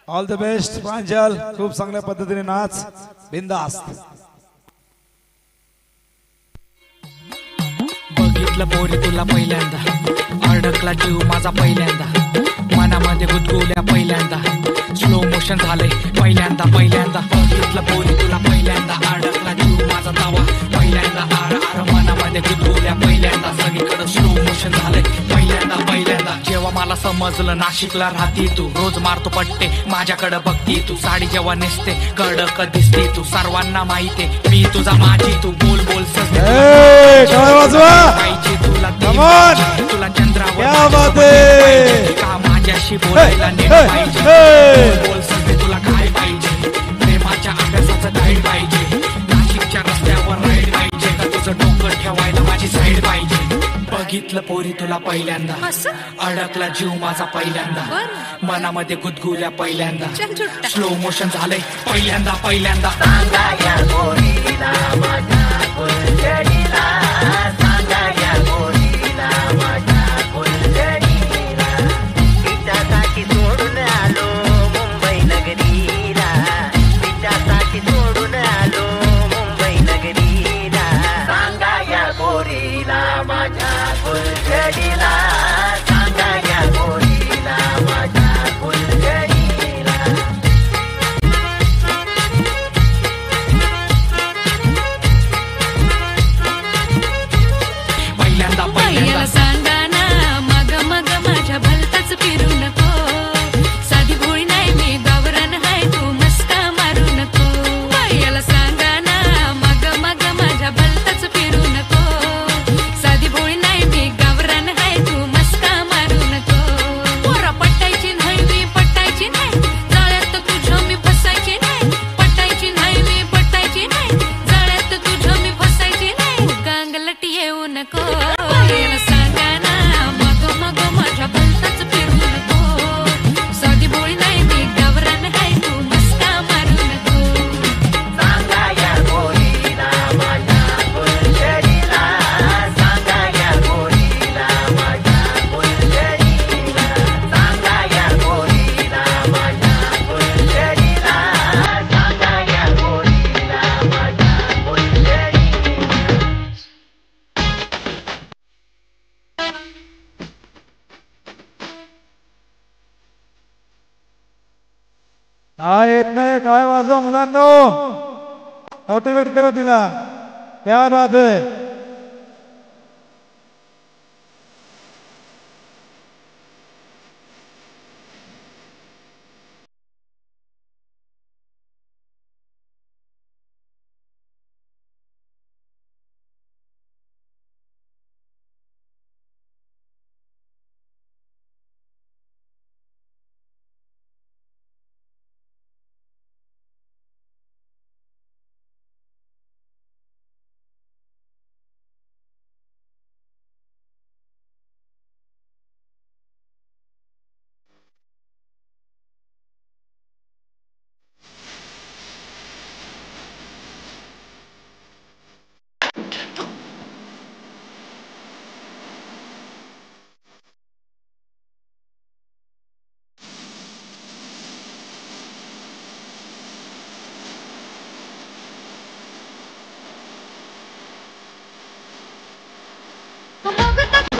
All the best प्रांजल, खूप चांगल्या पद्धतीने नाच, बिंदास्त. बघितलं पोरी तुला पहिल्यांदा, अडकला जीव माझा पहिल्यांदा, मनामध्ये गुदगुल्या पहिल्यांदा, स्लो मोशन झालंय पहिल्यांदा. बघितलं पोरी तुला पहिल्यांदा, अडकला जीव माझा दावा पहिल्यांदा, मनामध्ये गुदगुल्या पहिल्यांदा, सगळीकडे स्लो मोशन झालंय पहिल्यांदा. जेव्हा मला समजलं नाशिकला राहती तू, रोज मारतो पट्टे माझ्याकडे बघती तू, साडी जेव्हा नेसते कडक दिसते तू, सर्वांना माहिती मी तुझा माझी तू, बोल बोल पाहिजे तुला तुला चंद्रावर का माझ्याशी बोलायला नीट पाहिजे, बोल सगळे तुला काय पाहिजे, प्रेमाच्या अभ्यासाचं गाईड पाहिजे, नाशिकच्या रस्त्यावर राईड पाहिजे का तुझं डोकं ठेवायला माझी साईड पाहिजे. बघितलं पोरी तुला पहिल्यांदा, अडकला जीव माझा पहिल्यांदा, मनामध्ये गुदगुल्या पहिल्यांदा, स्लो मोशन झालंय पहिल्यांदा. सांगा या पोरीला माझ्या फुलझडीला, सांगा या पोरीला माझ्या फुलझडीला, तिच्यासाठी सोडून आलो मुंबई नगरीला, तिच्यासाठी सोडून आलो मुंबई नगरीला, सांगा या पोरीला माझ्या फुलझडीला, सांगा या पोरीला माझ्या फुलझडीला. पहिल्यांदा सांगा ना मग मग माझ्या भलताच फिरू नको, साधी भोळी नाही मी गावरान हाय तू मस्का मारू नको. बायाला सांगा ना मग मग माझ्या भलताच फिरू नको, साधी भोळी नाही मी गावरान हाय तू मस्का मारू नको. पोरा पटायची नाही मी पटायची नाही, जाळ्यात तुझं मी फसायची नाही, पटायची नाही मी पटायची नाही, जाळ्यात तुझं मी फसायची नाही, गांगलट येऊ नको. बायाला सांगा ना मग मग माझ्या भलताच फिरू नको, साधी भोळी नाही मी गावरान हाय तू मस्का मारू नको. सांगा या पोरीला माझ्या फुलझडीला, सांगा या पोरीला माझ्या फुलझडीला, सांगा या पोरीला माझ्या फुलझडीला, सांगा या पोरीला माझ्या फुलझडीला. हा येत नाही काय वाजवा मुलांनो, मोटिवेट करा तिला, क्या बात है.